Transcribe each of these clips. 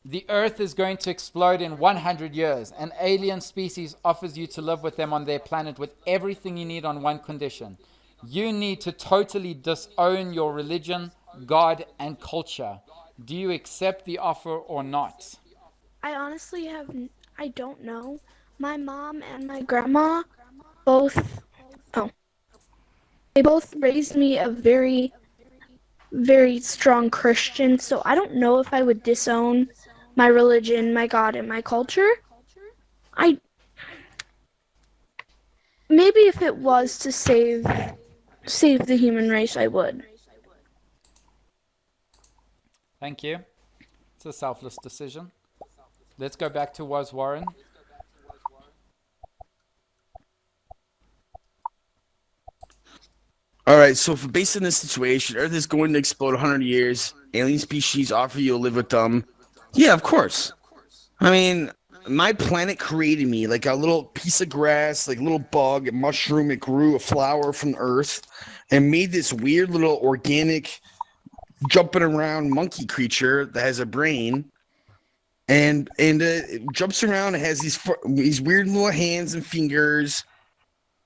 The Earth is going to explode in 100 years. An alien species offers you to live with them on their planet with everything you need on one condition. You need to totally disown your religion, God, and culture. Do you accept the offer or not? I honestly I don't know. My mom and my grandma both, oh, they both raised me a very strong Christian, so I don't know if I would disown my religion, my God, and my culture. I maybe if it was to save the human race, I would. Thank you. It's a selfless decision. Let's go back to Was Warren. All right, so for based on this situation, Earth is going to explode 100 years. Alien species offer you to live with them. Yeah, of course. I mean, my planet created me like a little piece of grass, like a little bug, a mushroom. It grew a flower from Earth and made this weird little organic jumping around monkey creature that has a brain and it jumps around. It has these weird little hands and fingers,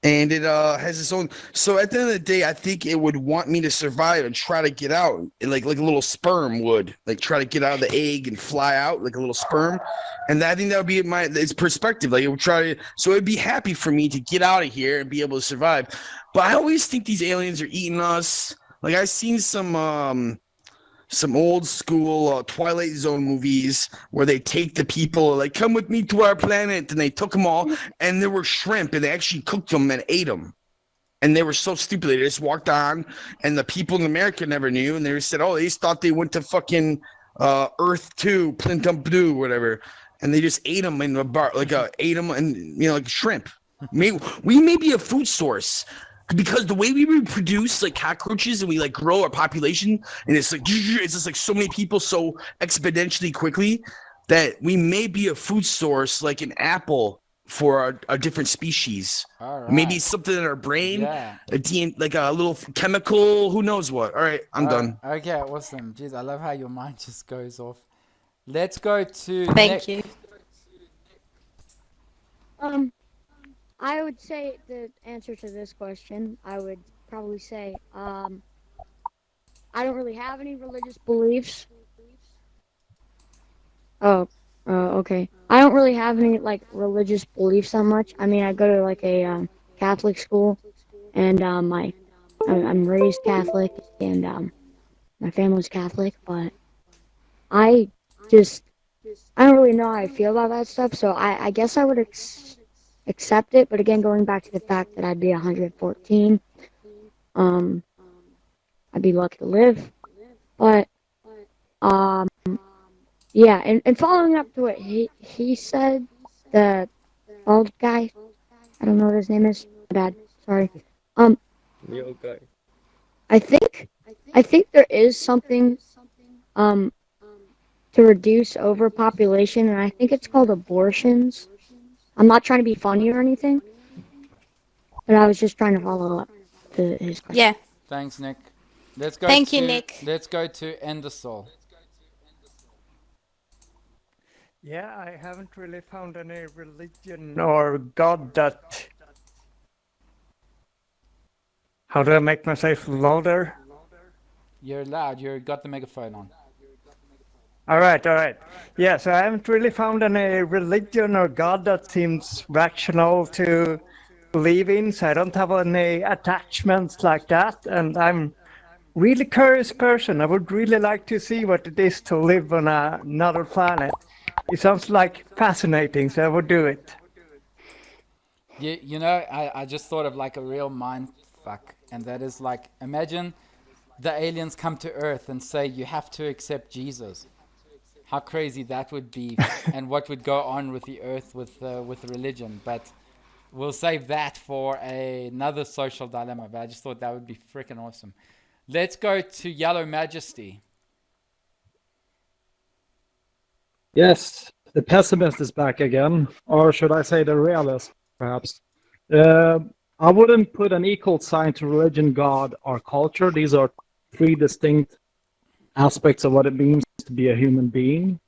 and it has its own. So at the end of the day, I think it would want me to survive and try to get out, like a little sperm would, like try to get out of the egg and fly out like a little sperm. And I think that would be its perspective. Like it would try to, so it'd be happy for me to get out of here and be able to survive. But I always think these aliens are eating us. Like I've seen some old school Twilight Zone movies where they take the people like come with me to our planet, and they took them all, and there were shrimp, and they actually cooked them and ate them, and they were so stupid they just walked on, and the people in America never knew, and they just said, oh, they just thought they went to fucking Earth 2, Plintum Blue, whatever, and they just ate them in the bar, like ate them, and like shrimp. We may be a food source because the way we reproduce like cockroaches and we like grow our population, and it's just like so many people so exponentially quickly that we may be a food source, like an apple for a different species. All Maybe right. something in our brain, Yeah. like a little chemical, who knows what. All right, I'm done. Okay, awesome. Jeez, I love how your mind just goes off. Let's go to Thank you. Nick. Um, I would say the answer to this question, I would probably say, I don't really have any religious beliefs. Oh, okay. I don't really have any like religious beliefs that much. I mean, I go to like a Catholic school, and I'm raised Catholic, and my family's Catholic, but I just I don't really know how I feel about that stuff. So I guess I would accept it. But again, going back to the fact that I'd be 114, um, I'd be lucky to live. But um, yeah, and following up to what he said, the bald guy, I don't know what his name is. My bad. Sorry. Um, You okay? I think I think there is something um to reduce overpopulation, and I think it's called abortions. I'm not trying to be funny or anything, but I was just trying to follow up to his question. Yeah. Thanks, Nick. Let's go Thank you, to Nick. let's go to Endersol. Yeah, I haven't really found any religion or God that. How do I make myself louder? You're loud. You got the megaphone on. All right, all right. Yeah, so I haven't really found any religion or God that seems rational to believe in, so I don't have any attachments like that, and I'm really curious person. I would really like to see what it is to live on another planet. It sounds like fascinating, so I would do it. I just thought of like a real mind fuck, and that is like, imagine the aliens come to Earth and say you have to accept Jesus. How crazy that would be, and what would go on with the Earth with religion. But we'll save that for another social dilemma. But I just thought that would be freaking awesome. Let's go to Yellow Majesty. Yes, the pessimist is back again, or should I say the realist, perhaps. Uh, I wouldn't put an equal sign to religion, God, or culture. These are three distinct aspects of what it means to be a human being.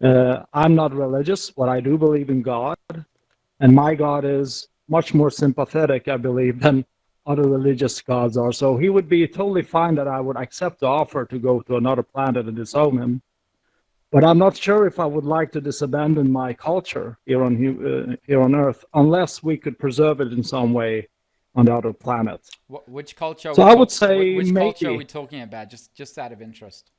I'm not religious, but I do believe in God, and my God is much more sympathetic, I believe, than other religious gods are. So he would be totally fine that I would accept the offer to go to another planet and disown him. But I'm not sure if I would like to disabandon my culture here on Earth, unless we could preserve it in some way on the other planet. Which culture are So we I would say which culture are we maybe. talking about? Just out of interest.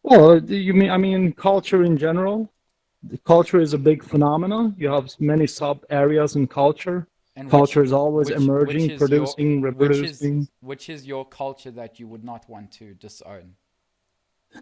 Well, I mean culture in general? The culture is a big phenomenon. You have many sub areas in culture. And Culture is always emerging, producing, reproducing. which is your culture that you would not want to disown?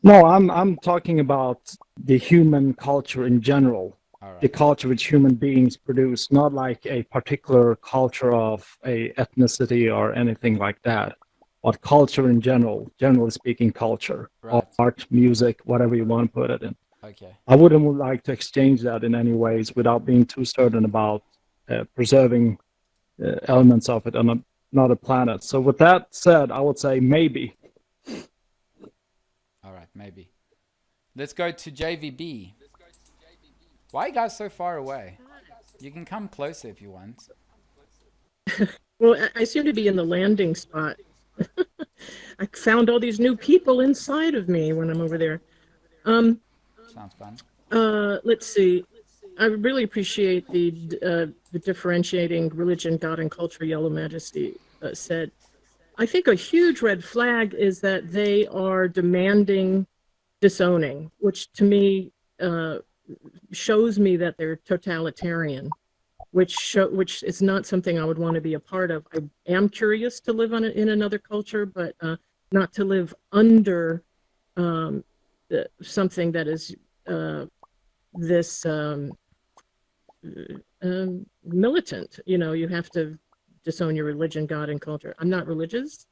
No, I'm talking about the human culture in general. All The right. culture which human beings produce, not like a particular culture of a ethnicity or anything like that, but culture in general, generally speaking, culture, Right. art, music, whatever you want to put it in. Okay. I wouldn't like to exchange that in any ways without being too certain about preserving elements of it on another planet. So with that said, I would say maybe. All right, maybe. Let's go to JVB. Why are you guys so far away? You can come closer if you want. Well, I seem to be in the landing spot. I found all these new people inside of me when I'm over there. Sounds fun. Let's see. I really appreciate the differentiating religion, God, and culture. Yellow Majesty said. I think a huge red flag is that they are demanding disowning, which to me shows me that they're totalitarian, which is not something I would want to be a part of. I am curious to live in another culture, but not to live under something that is this militant. You know, you have to disown your religion, God, and culture. I'm not religious.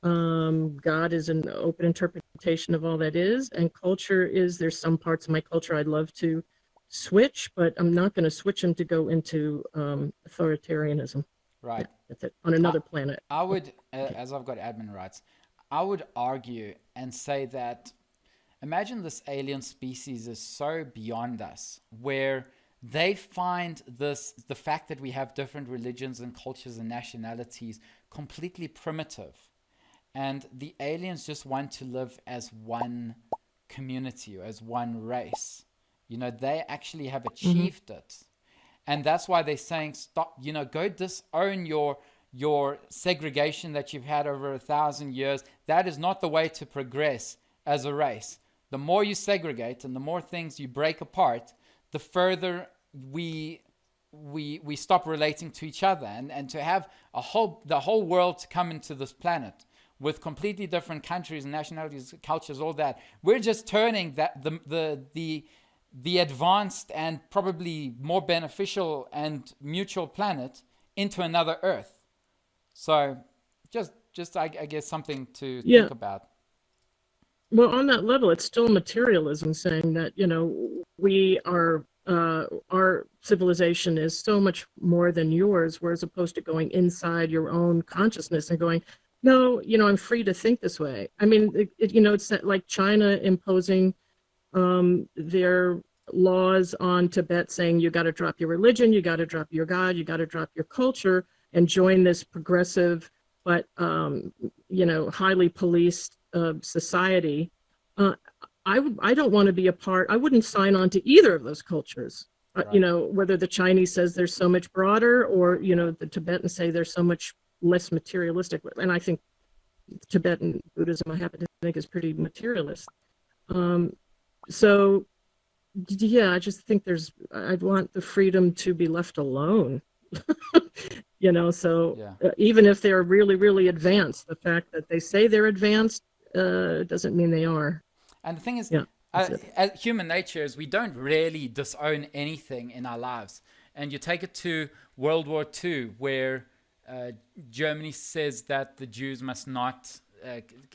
God is an open interpretation of all that is, and culture is, there's some parts of my culture I'd love to switch, but I'm not going to switch them to go into authoritarianism. Right. That's it. On another planet. I would, as I've got admin rights, I would argue and say that imagine this alien species is so beyond us, where they find the fact that we have different religions and cultures and nationalities completely primitive. And the aliens just want to live as one community, or as one race. You know, they actually have achieved it. And that's why they're saying, stop, you know, go disown your segregation that you've had over 1,000 years. That is not the way to progress as a race. The more you segregate and the more things you break apart, the further we stop relating to each other. And to have the whole world to come into this planet with completely different countries and nationalities, cultures, all that, we're just turning that the advanced and probably more beneficial and mutual planet into another Earth. So just I guess something to think about. Well, on that level, it's still materialism, saying that, you know, we are our civilization is so much more than yours, whereas opposed to going inside your own consciousness and going, no, you know, I'm free to think this way. I mean, you know, it's like China imposing their laws on Tibet, saying you got to drop your religion, you got to drop your God, you got to drop your culture, and join this progressive but you know, highly policed society. I don't want to be a part. I wouldn't sign on to either of those cultures. Right. You know, whether the Chinese says they're so much broader, or you know, the Tibetans say they're so much less materialistic. And I think Tibetan Buddhism, I happen to think, is pretty materialist. So yeah, I just think I'd want the freedom to be left alone. You know, so even if they're really, really advanced, the fact that they say they're advanced doesn't mean they are. And the thing is, human nature is we don't really disown anything in our lives. And you take it to World War II, where Germany says that the Jews must not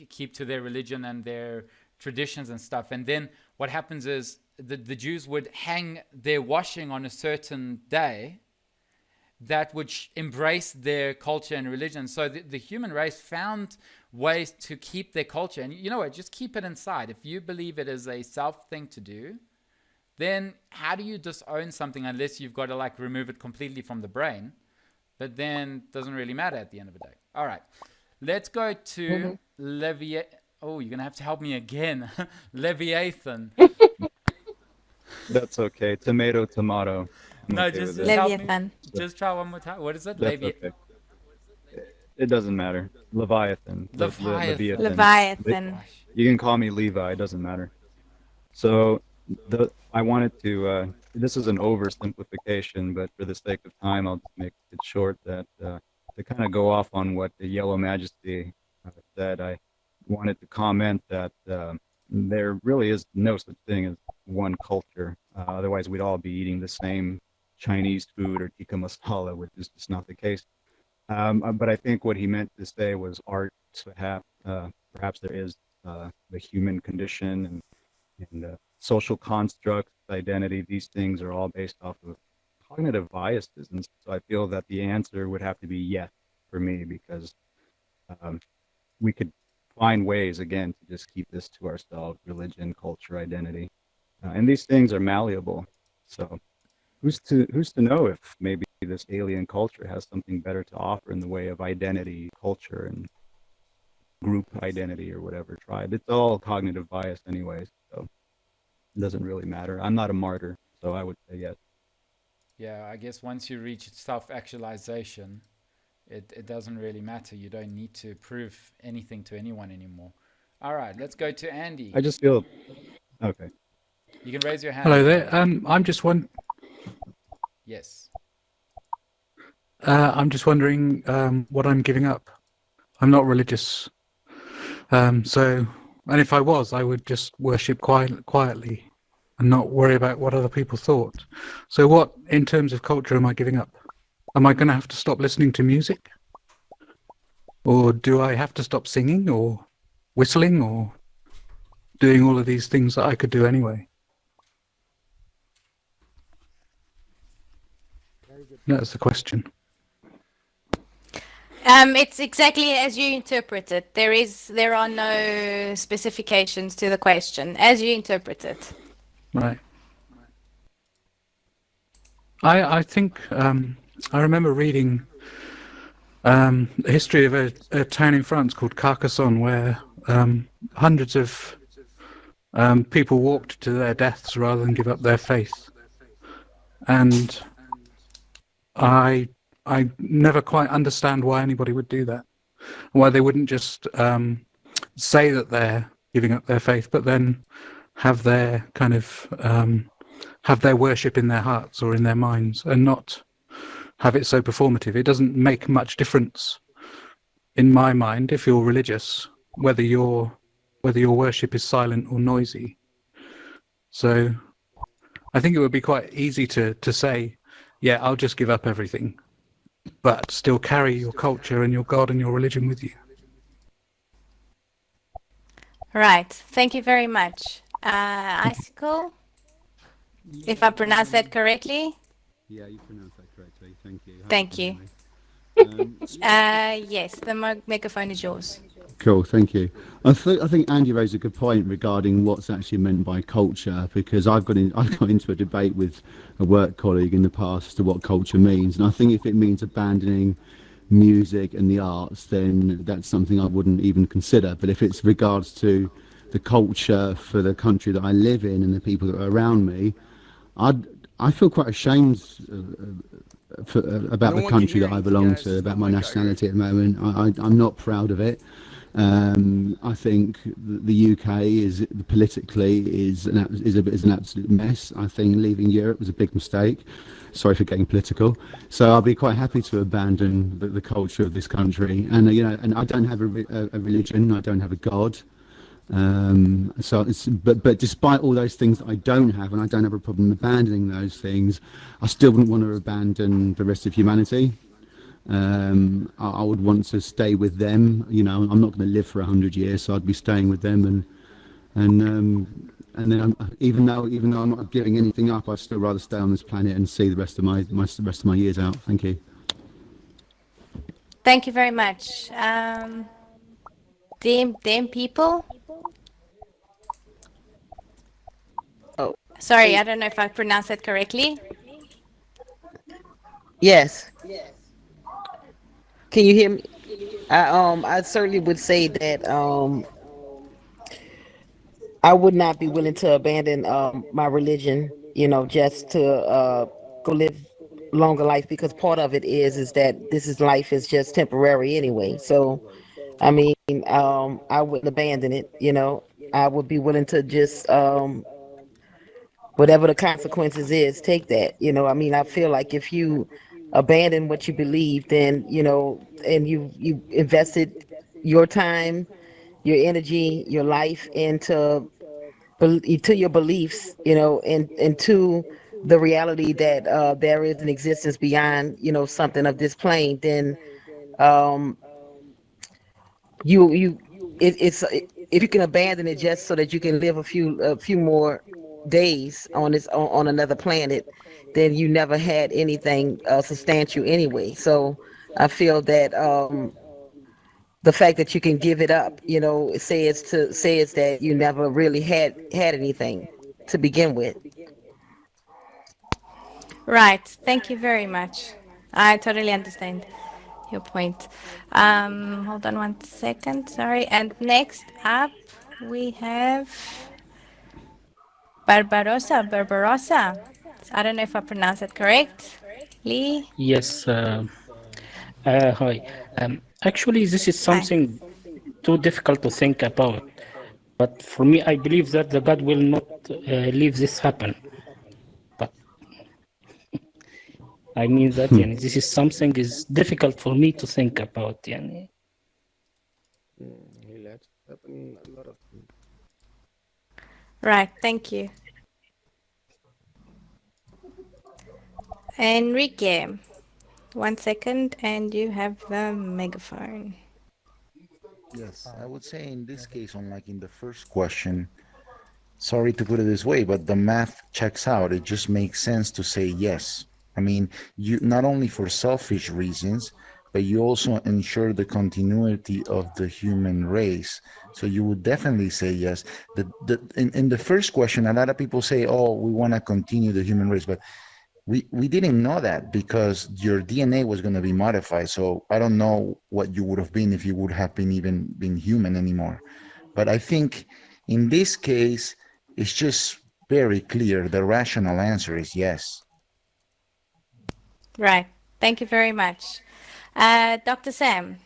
keep to their religion and their traditions and stuff. And then what happens is the Jews would hang their washing on a certain day, that would embrace their culture and religion. So the human race found ways to keep their culture. And you know what? Just keep it inside. If you believe it is a self thing to do, then how do you disown something unless you've got to like remove it completely from the brain? But then it doesn't really matter at the end of the day. All right. Let's go to Oh, you're going to have to help me again. Leviathan. That's okay. Tomato, tomato. No, okay just with it. help me. Leviathan. Just try one more time. What is it? That's okay. It doesn't matter. Leviathan. Leviathan. Leviathan. You can call me Levi. It doesn't matter. So I wanted to. This is an oversimplification, but for the sake of time, I'll just make it short. That to kind of go off on what the Yellow Majesty said, I wanted to comment that there really is no such thing as one culture. Otherwise, we'd all be eating the same Chinese food or tikka masala, which is just not the case. But I think what he meant to say was art. Perhaps there is the human condition and social constructs, identity. These things are all based off of cognitive biases, and so I feel that the answer would have to be yes for me, because we could find ways again to just keep this to ourselves: religion, culture, identity, and these things are malleable. So who's to know if maybe this alien culture has something better to offer in the way of identity, culture, and group identity, or whatever, tribe. It's all cognitive bias anyways, so it doesn't really matter. I'm not a martyr, so I would say yes. Yeah, I guess once you reach self-actualization, it doesn't really matter. You don't need to prove anything to anyone anymore. All right, let's go to Andy. I just feel okay. You can raise your hand. Hello there. I'm just Yes. I'm just wondering what I'm giving up. I'm not religious, and if I was, I would just worship quietly and not worry about what other people thought. So, what in terms of culture am I giving up? Am I going to have to stop listening to music, or do I have to stop singing or whistling or doing all of these things that I could do anyway? That's the question. It's exactly as you interpret it. There are no specifications to the question, as you interpret it. Right. I think I remember reading the history of a town in France called Carcassonne, where hundreds of people walked to their deaths rather than give up their faith. And I never quite understand why anybody would do that. Why they wouldn't just say that they're giving up their faith, but then have their kind of have their worship in their hearts or in their minds, and not have it so performative. It doesn't make much difference in my mind if you're religious, whether your worship is silent or noisy. So I think it would be quite easy to say, yeah, I'll just give up everything, but still carry your culture and your God and your religion with you. Right. Thank you very much. Icicle, if I pronounce that correctly. Yeah, you pronounced that correctly. Thank you. Thank you. Yes, the microphone is yours. Cool, thank you. I think Andy raised a good point regarding what's actually meant by culture, because I've got into a debate with a work colleague in the past as to what culture means, and I think if it means abandoning music and the arts, then that's something I wouldn't even consider. But if it's regards to the culture for the country that I live in and the people that are around me, I feel quite ashamed about the country that I belong to, about my nationality at the moment. I'm not proud of it. I think the UK is politically is an absolute mess. I think leaving Europe was a big mistake. Sorry for getting political. So I'll be quite happy to abandon the culture of this country. And and I don't have a religion. I don't have a God. But despite all those things that I don't have, and I don't have a problem abandoning those things, I still wouldn't want to abandon the rest of humanity. I would want to stay with them. I'm not going to live for 100 years, so I'd be staying with them And then even though I'm not giving anything up, I'd still rather stay on this planet and see the rest of my years out. Thank you. Thank you very much. Them people. Oh, Sorry, I don't know if I pronounced that correctly. yes. Can you hear me? I certainly would say that I would not be willing to abandon my religion, just to go live longer life, because part of it is that this is life is just temporary anyway. So I mean, I wouldn't abandon it. I would be willing to just whatever the consequences is, take that. I mean, I feel like if you abandon what you believe, then and you invested your time, your energy, your life into your beliefs, and into the reality that there is an existence beyond, something of this plane, then um, you if you can abandon it just so that you can live a few more days on another planet, then you never had anything substantial anyway. So I feel that the fact that you can give it up, says that you never really had anything to begin with. Right. Thank you very much. I totally understand your point. Hold on one second. Sorry. And next up, we have Barbarossa. I don't know if I pronounced it correct. Lee? Yes, hi. Actually, this is Hi. something too difficult to think about. But for me, I believe that the God will not leave this happen. But I mean that this is something is difficult for me to think about. Right. Thank you. Enrique, 1 second, and you have the megaphone. Yes, I would say in this case, unlike in the first question, sorry to put it this way, but the math checks out. It just makes sense to say yes. I mean, you not only for selfish reasons, but you also ensure the continuity of the human race. So you would definitely say yes. In the first question, a lot of people say, "Oh, we want to continue the human race," but we didn't know that because your DNA was going to be modified. So I don't know what you would have been if you would have been even been human anymore. But I think in this case, it's just very clear. The rational answer is yes. Right. Thank you very much. Dr. Sam.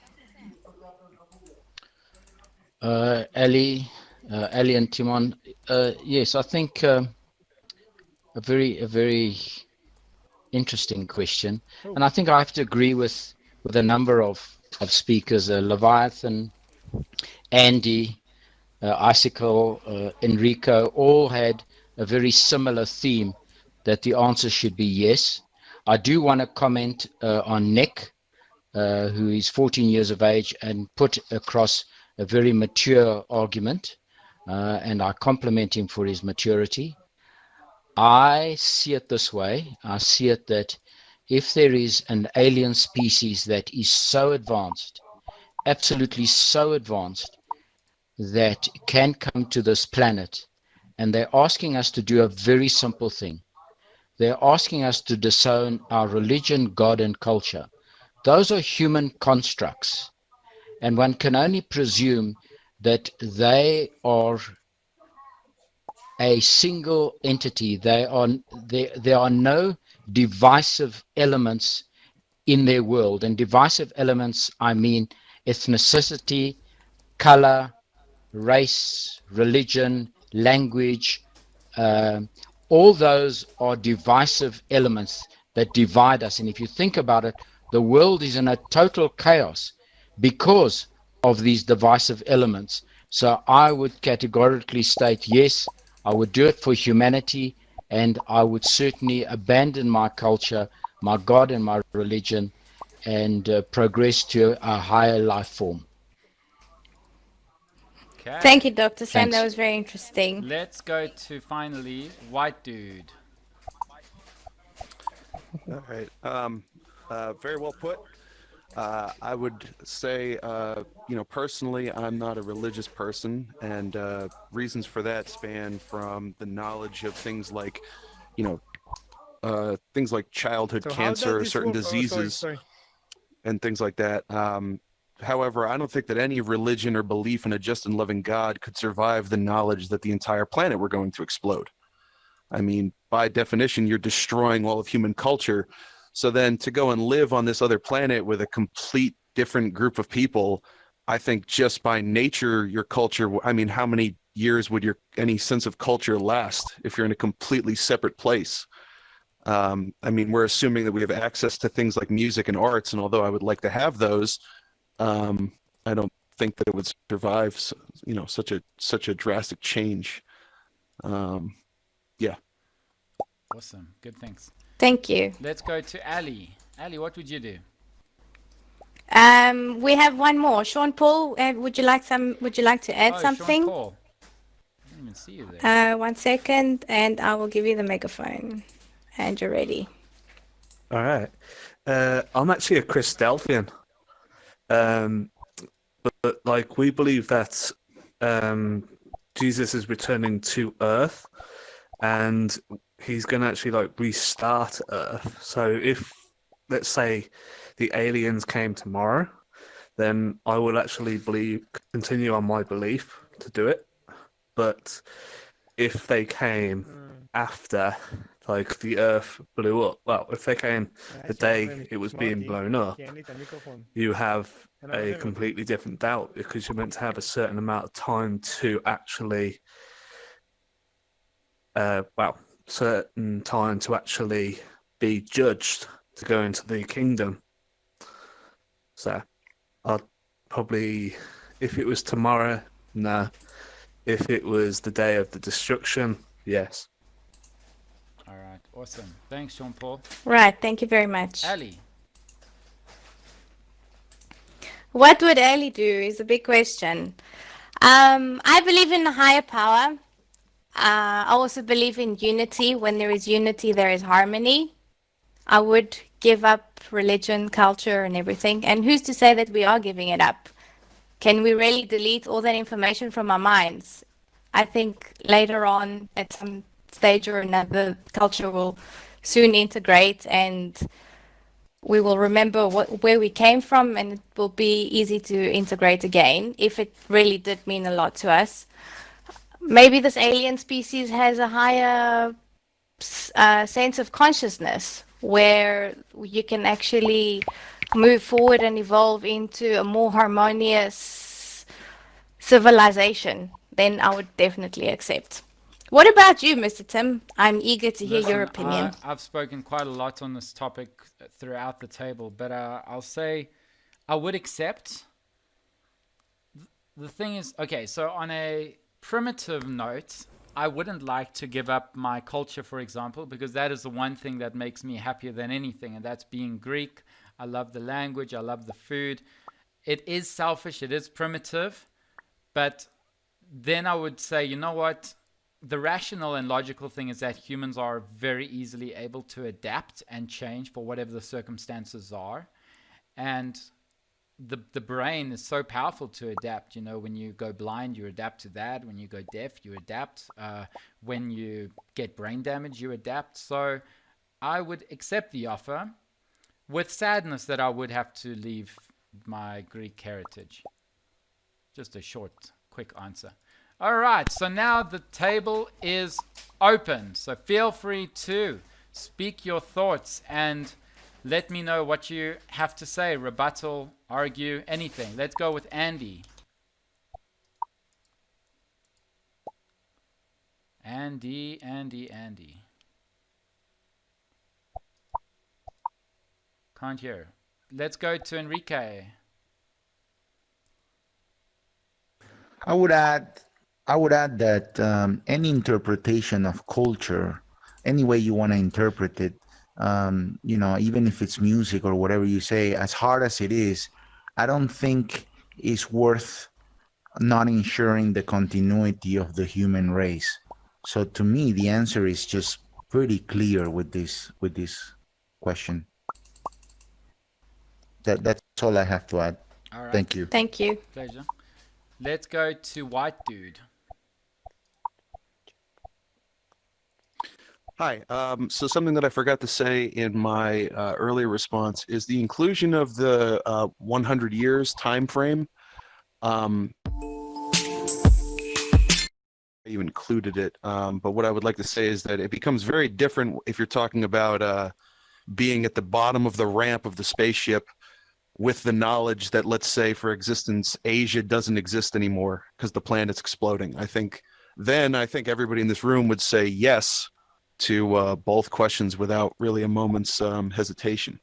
Ali and Timon. Yes, I think a very interesting question, and I think I have to agree with a number of speakers, Leviathan, Andy, Icicle, Enrico, all had a very similar theme that the answer should be yes. I do want to comment on Nick, who is 14 years of age and put across a very mature argument, and I compliment him for his maturity. I see it this way. I see it that if there is an alien species that is so advanced, absolutely so advanced, that can come to this planet, and they're asking us to do a very simple thing. They're asking us to disown our religion, God, and culture. Those are human constructs, and one can only presume that they are a single entity. There are no divisive elements in their world, and divisive elements, I mean ethnicity, color, race, religion, language. All those are divisive elements that divide us. And if you think about it, the world is in a total chaos because of these divisive elements. So I would categorically state, yes, I would do it for humanity, and I would certainly abandon my culture, my God, and my religion, and progress to a higher life form. Okay. Thank you, Dr. Sam. Thanks. That was very interesting. Let's go to finally White Dude. All right. Very well put. I would say, personally, I'm not a religious person, and reasons for that span from the knowledge of things like, things like childhood So how cancer, does this certain work? diseases, Sorry. and things like that. However, I don't think that any religion or belief in a just and loving God could survive the knowledge that the entire planet were going to explode. I mean, by definition, you're destroying all of human culture. So then to go and live on this other planet with a complete different group of people, I think just by nature, your culture, I mean, how many years would any sense of culture last if you're in a completely separate place? I mean, we're assuming that we have access to things like music and arts, and although I would like to have those, I don't think that it would survive, such a drastic change. Yeah. Awesome. Good, thanks. Thank you. Let's go to Ali. Ali, what would you do? We have one more. Sean Paul, would you like to add something? Sean Paul. I didn't even see you there. 1 second, and I will give you the megaphone. And you're ready. All right. I'm actually a Christadelphian. But like we believe that Jesus is returning to Earth, and he's going to actually like restart Earth. So if, let's say, the aliens came tomorrow, then I will actually continue on my belief to do it. But if they came after, like, the Earth blew up, well, if they came the day it was being blown up, you have a completely different doubt, because you're meant to have a certain amount of time to actually, certain time to actually be judged to go into the kingdom. So I'd probably, if it was tomorrow, no. If it was the day of the destruction, yes. All right, awesome. Thanks, Sean Paul. Right, thank you very much. Ali. What would Ali do is a big question. I believe in a higher power. I also believe in unity. When there is unity, there is harmony. I would give up religion, culture, and everything. And who's to say that we are giving it up? Can we really delete all that information from our minds? I think later on, at some stage or another, culture will soon integrate, and we will remember where we came from, and it will be easy to integrate again if it really did mean a lot to us. Maybe this alien species has a higher sense of consciousness where you can actually move forward and evolve into a more harmonious civilization. Then I would definitely accept. What about you, Mr. Tim? I'm eager to hear your opinion. I've spoken quite a lot on this topic throughout the table, but I'll say I would accept. The thing is, okay, so on a primitive note, I wouldn't like to give up my culture, for example, because that is the one thing that makes me happier than anything, and that's being Greek. I love the language, I love the food. It is selfish, it is primitive, but then I would say, you know what? The rational and logical thing is that humans are very easily able to adapt and change for whatever the circumstances are. And the brain is so powerful to adapt. You know, when you go blind, you adapt to that. When you go deaf, you adapt. When you get brain damage, you adapt. So I would accept the offer with sadness that I would have to leave my Greek heritage. Just a short, quick answer. All right, so now the table is open. So feel free to speak your thoughts and let me know what you have to say. Rebuttal, argue, anything. Let's go with Andy. Andy. Can't hear. Let's go to Enrique. I would add that any interpretation of culture, any way you want to interpret it, even if it's music or whatever you say, as hard as it is, I don't think it's worth not ensuring the continuity of the human race. So to me, the answer is just pretty clear with this question. That's all I have to add. All right. Thank you. Thank you. Pleasure. Let's go to White Dude. Hi. So something that I forgot to say in my earlier response is the inclusion of the 100 years time frame. You included it, but what I would like to say is that it becomes very different if you're talking about being at the bottom of the ramp of the spaceship with the knowledge that, let's say, for existence, Asia doesn't exist anymore because the planet's exploding. I think everybody in this room would say yes to both questions without really a moment's hesitation.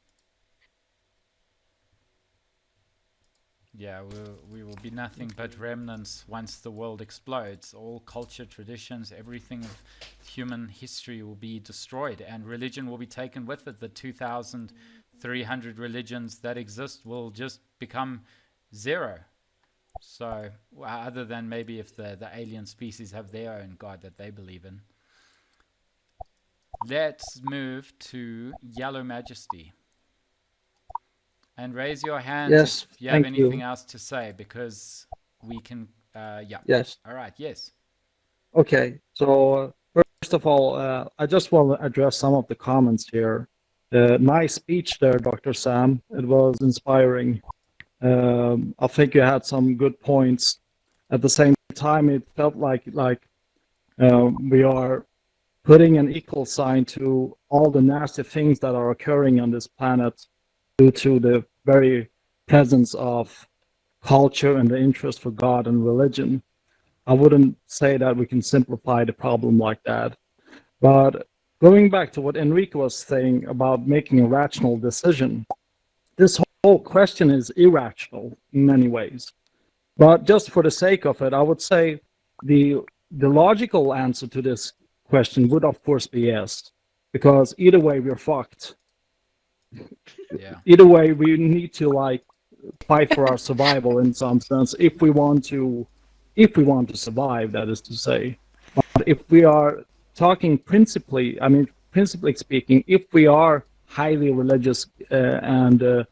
Yeah, we will be nothing but remnants once the world explodes. All culture, traditions, everything of human history will be destroyed, and religion will be taken with it. The 2,300 religions that exist will just become zero. So, other than maybe if the alien species have their own god that they believe in. Let's move to Yellow Majesty. And raise your hand Yes, if you have thank you. anything else to say, because we can, yeah. Yes. All right, yes. Okay, so first of all, I just want to address some of the comments here. Nice speech there, Dr. Sam. It was inspiring. I think you had some good points. At the same time, it felt like we are putting an equal sign to all the nasty things that are occurring on this planet due to the very presence of culture and the interest for God and religion. I wouldn't say that we can simplify the problem like that. But going back to what Enrique was saying about making a rational decision, this whole question is irrational in many ways. But just for the sake of it, I would say the logical answer to this question would of course be yes, because either way we're fucked. Yeah. Either way we need to like fight for our survival in some sense if we want to survive, that is to say. But if we are talking principally speaking, if we are highly religious and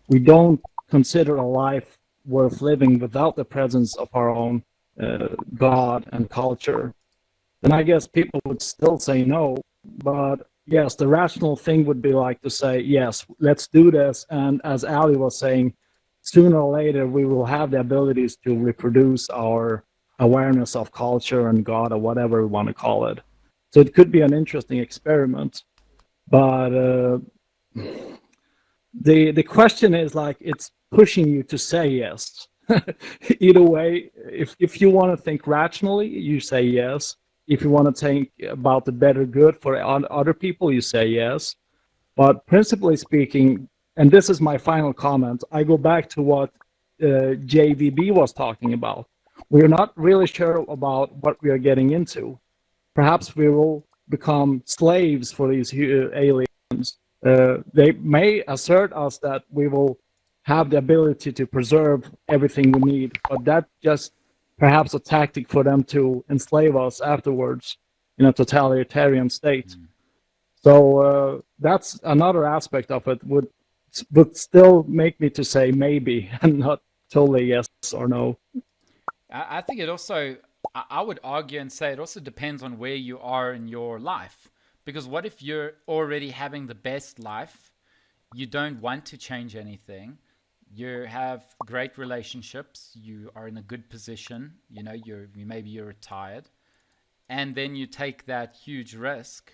we don't consider a life worth living without the presence of our own God and culture, then I guess people would still say no. But yes, the rational thing would be like to say, yes, let's do this. And as Ali was saying, sooner or later we will have the abilities to reproduce our awareness of culture and God or whatever we want to call it. So it could be an interesting experiment. But the question is like it's pushing you to say yes. Either way, if you want to think rationally, you say yes. If you want to think about the better good for other people, you say yes. But principally speaking, and this is my final comment, I go back to what JVB was talking about. We're not really sure about what we are getting into. Perhaps we will become slaves for these aliens. They may assert us that we will have the ability to preserve everything we need, but that's just perhaps a tactic for them to enslave us afterwards in a totalitarian state. So that's another aspect of it would still make me to say maybe and not totally yes or no. I think it also, I would argue and say it also depends on where you are in your life. Because what if you're already having the best life, you don't want to change anything, you have great relationships, you are in a good position, you know, maybe you're retired, and then you take that huge risk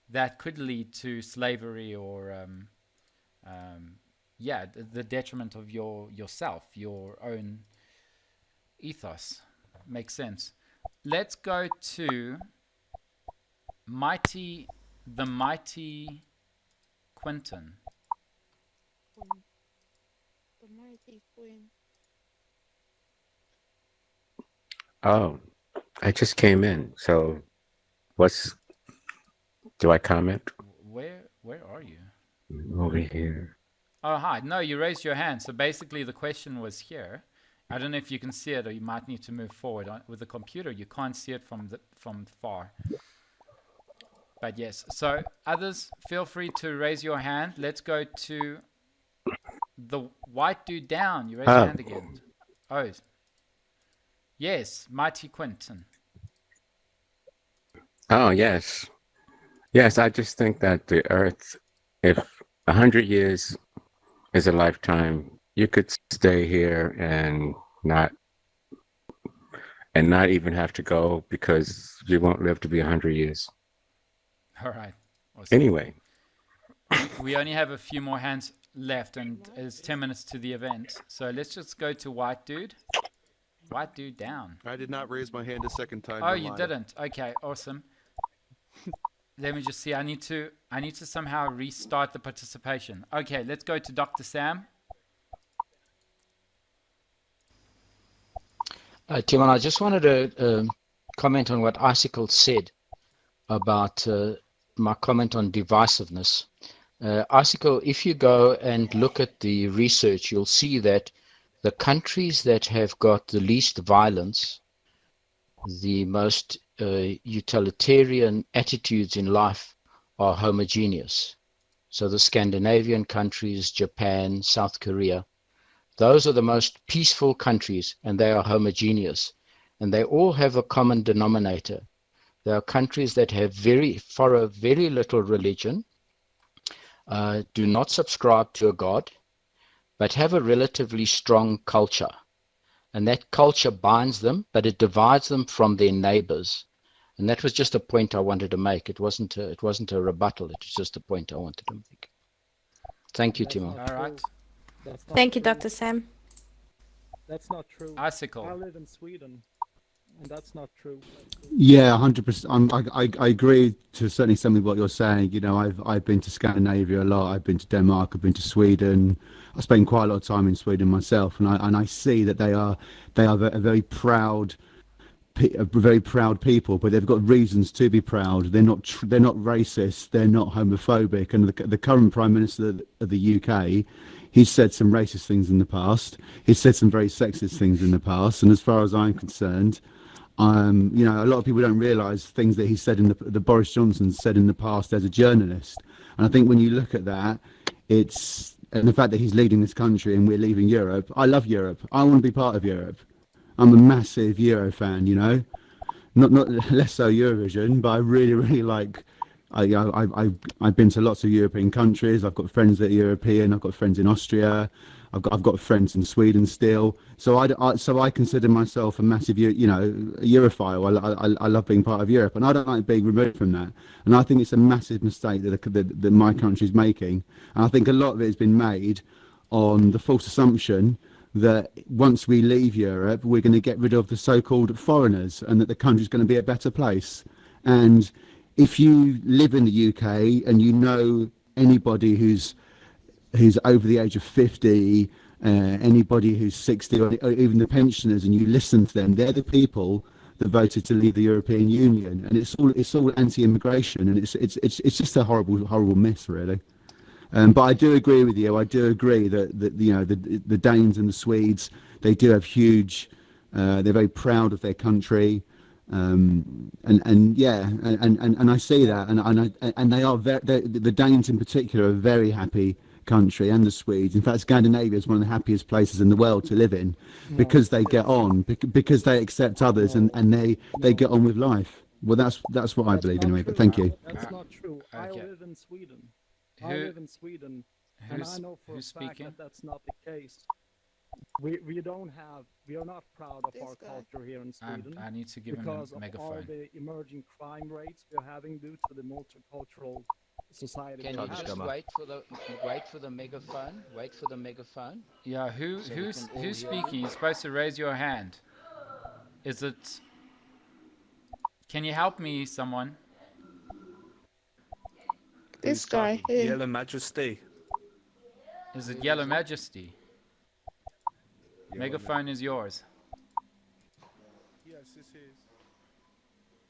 that could lead to slavery or the detriment of yourself, your own ethos. Makes sense. Let's go to the mighty Quentin. The mighty Queen. Oh, I just came in. So, do I comment? Where are you? Over here. Oh, hi. No, you raised your hand. So basically the question was here. I don't know if you can see it, or you might need to move forward. With the computer, you can't see it from far. But yes, so others, feel free to raise your hand. Let's go to the white dude down. You raise your hand again. Oh, yes, Mighty Quentin. Oh, yes. Yes, I just think that the Earth, if 100 years is a lifetime, you could stay here and not even have to go because you won't live to be 100 years. All right. Awesome. Anyway. We only have a few more hands left, and it's 10 minutes to the event. So let's just go to white dude. White dude down. I did not raise my hand a second time. Oh, you didn't? Okay, awesome. Let me just see. I need to somehow restart the participation. Okay, let's go to Dr. Sam. Timon, I just wanted to comment on what Icicle said about my comment on divisiveness. Icicle, if you go and look at the research, you'll see that the countries that have got the least violence, the most utilitarian attitudes in life, are homogeneous. So the Scandinavian countries, Japan, South Korea, those are the most peaceful countries, and they are homogeneous. And they all have a common denominator. There are countries that have follow very little religion, do not subscribe to a god, but have a relatively strong culture. And that culture binds them, but it divides them from their neighbors. And that was just a point I wanted to make. It wasn't a rebuttal. It was just a point I wanted to make. Thank you, Timon. All right. Thank you, Dr. Sam. That's not true. Icicle. I live in Sweden, and that's not true. Yeah, 100%. I agree to certainly some of what you're saying. You know, I've been to Scandinavia a lot. I've been to Denmark. I've been to Sweden. I spend quite a lot of time in Sweden myself, and I see that they are a very proud people, but they've got reasons to be proud. They're not racist. They're not homophobic. And the current Prime Minister of the UK, he's said some racist things in the past. He's said some very sexist things in the past. And as far as I'm concerned, you know, a lot of people don't realise things that he said the Boris Johnson said in the past as a journalist. And I think when you look at that, and the fact that he's leading this country and we're leaving Europe. I love Europe. I want to be part of Europe. I'm a massive Euro fan, you know, not less so Eurovision, but I really like. I've been to lots of European countries. I've got friends that are European. I've got friends in Austria. I've got friends in Sweden still. So I consider myself a massive Europhile. I love being part of Europe, and I don't like being removed from that. And I think it's a massive mistake that my country's making. And I think a lot of it has been made on the false assumption that once we leave Europe, we're going to get rid of the so-called foreigners and that the country's going to be a better place. And if you live in the UK and you know anybody who's over the age of 50, anybody who's 60, or even the pensioners, and you listen to them, they're the people that voted to leave the European Union. And it's all anti-immigration, and it's just a horrible myth, really. But I do agree with you. I do agree that you know the Danes and the Swedes, they do have huge. They're very proud of their country, and I see that, and they are the Danes in particular are a very happy country, and the Swedes. In fact, Scandinavia is one of the happiest places in the world to live in, because they get on, because they accept others, and they get on with life. Well, that's what I believe anyway. But thank you. That's not true. I live in Sweden. I live in Sweden, and I know for a fact that that's not the case. We are not proud of our culture here in Sweden. I need to give him a megaphone. Because of all the emerging crime rates we're having due to the multicultural society. Can you just wait for the megaphone? Wait for the megaphone. Yeah, who's speaking? You're supposed to raise your hand. Is it? Can you help me, someone? This guy here. Yellow Majesty. Is it Yellow Majesty? Megaphone is yours. Yes, this is.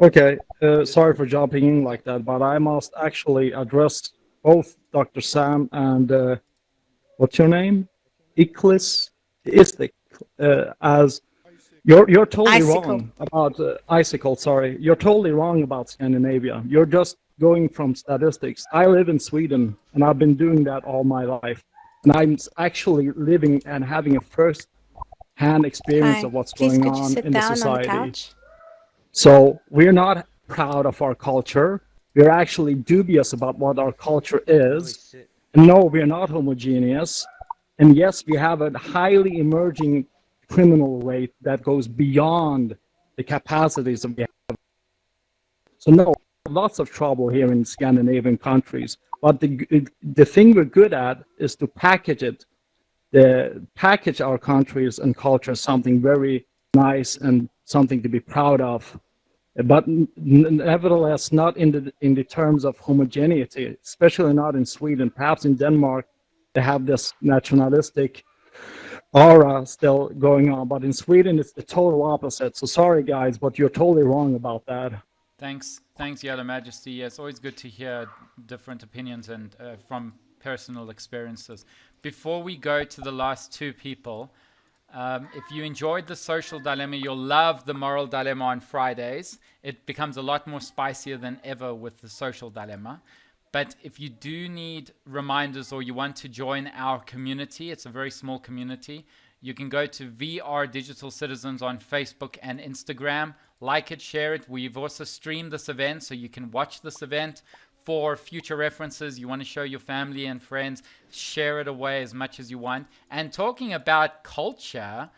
Okay, sorry for jumping in like that, but I must actually address both Dr. Sam and what's your name? Istik. as you're totally Icicle. wrong about icicle. Sorry, you're totally wrong about Scandinavia. You're just going from statistics. I live in Sweden, and I've been doing that all my life, and I'm actually living and having a first-hand experience Hi. of what's Please, going could you on sit in the down on the society. couch? So we're not proud of our culture. We're actually dubious about what our culture is. And no, we're not homogeneous. And yes, we have a highly emerging criminal rate that goes beyond the capacities of we have. So no, lots of trouble here in Scandinavian countries. But the thing we're good at is to package it, package our countries and culture as something very nice and something to be proud of. But nevertheless, not in the terms of homogeneity, especially not in Sweden. Perhaps in Denmark, they have this nationalistic aura still going on, but in Sweden, it's the total opposite. So sorry, guys, but you're totally wrong about that. Thanks, Your Majesty. Yeah, it's always good to hear different opinions and from personal experiences. Before we go to the last two people, if you enjoyed the social dilemma, you'll love the moral dilemma on Fridays. It becomes a lot more spicier than ever with the social dilemma. But if you do need reminders or you want to join our community, it's a very small community. You can go to VR Digital Citizens on Facebook and Instagram. Like it, share it. We've also streamed this event, so you can watch this event for future references. You want to show your family and friends, share it away as much as you want. And talking about culture,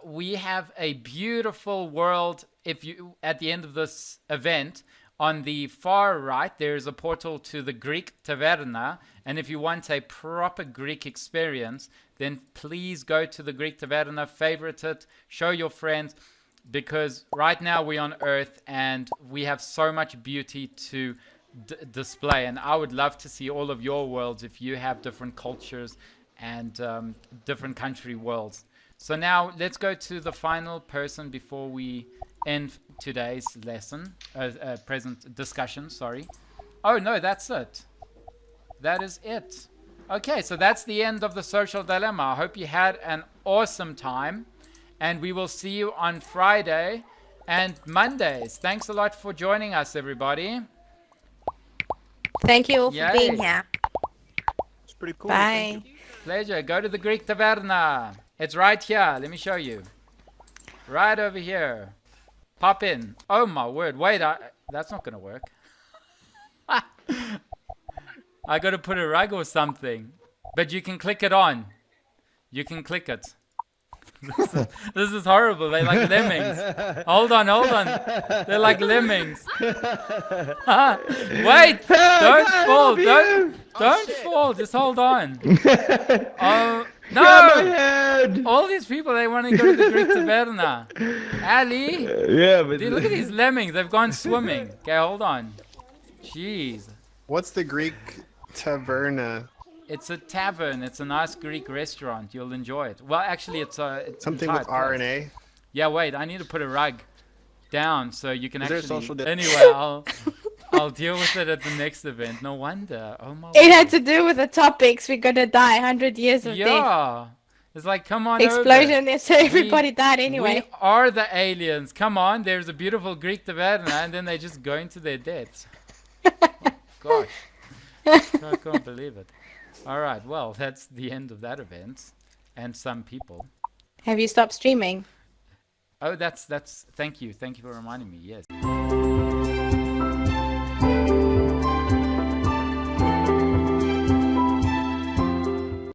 we have a beautiful world. If you, at the end of this event, on the far right, there is a portal to the Greek Taverna. And if you want a proper Greek experience, then please go to the Greek Taverna, favorite it, show your friends, because right now we're on Earth and we have so much beauty to display. And I would love to see all of your worlds if you have different cultures and different country worlds. So now let's go to the final person before we end today's lesson, present discussion, sorry. Oh no, that's it. That is it. Okay, so that's the end of the social dilemma. I hope you had an awesome time, and we will see you on Friday and Mondays. Thanks a lot for joining us, everybody. Thank you all for Yay. being here. It's pretty cool. Bye. Pleasure. Go to the Greek Taverna. It's right here. Let me show you. Right over here. Pop in. Oh my word. Wait, that's not going to work. I got to put a rug or something. But you can click it on. You can click it. This is horrible. They're like lemmings. Hold on. They're like lemmings. Wait, don't fall. Don't fall. Just hold on. Oh no! All these people, they want to go to the Greek Taverna. Ali. Yeah, but Dude, look at these lemmings. They've gone swimming. Okay, hold on. Jeez. What's the Greek Taverna? It's a tavern. It's a nice Greek restaurant. You'll enjoy it. Well, actually, it's Something with R and A. Yeah, wait. I need to put a rug down so you can Is actually. there Anyway, I'll deal with it at the next event. No wonder. Oh my. It had to do with the topics. We're gonna die 100 years of death. Yeah. It's like, come on. Explosion. Over. So everybody died anyway. We are the aliens. Come on. There's a beautiful Greek taverna, and then they just go into their deaths. Oh, gosh. I can't believe it. All right, well, that's the end of that event, and some people. Have you stopped streaming? Oh, that's. Thank you for reminding me. Yes.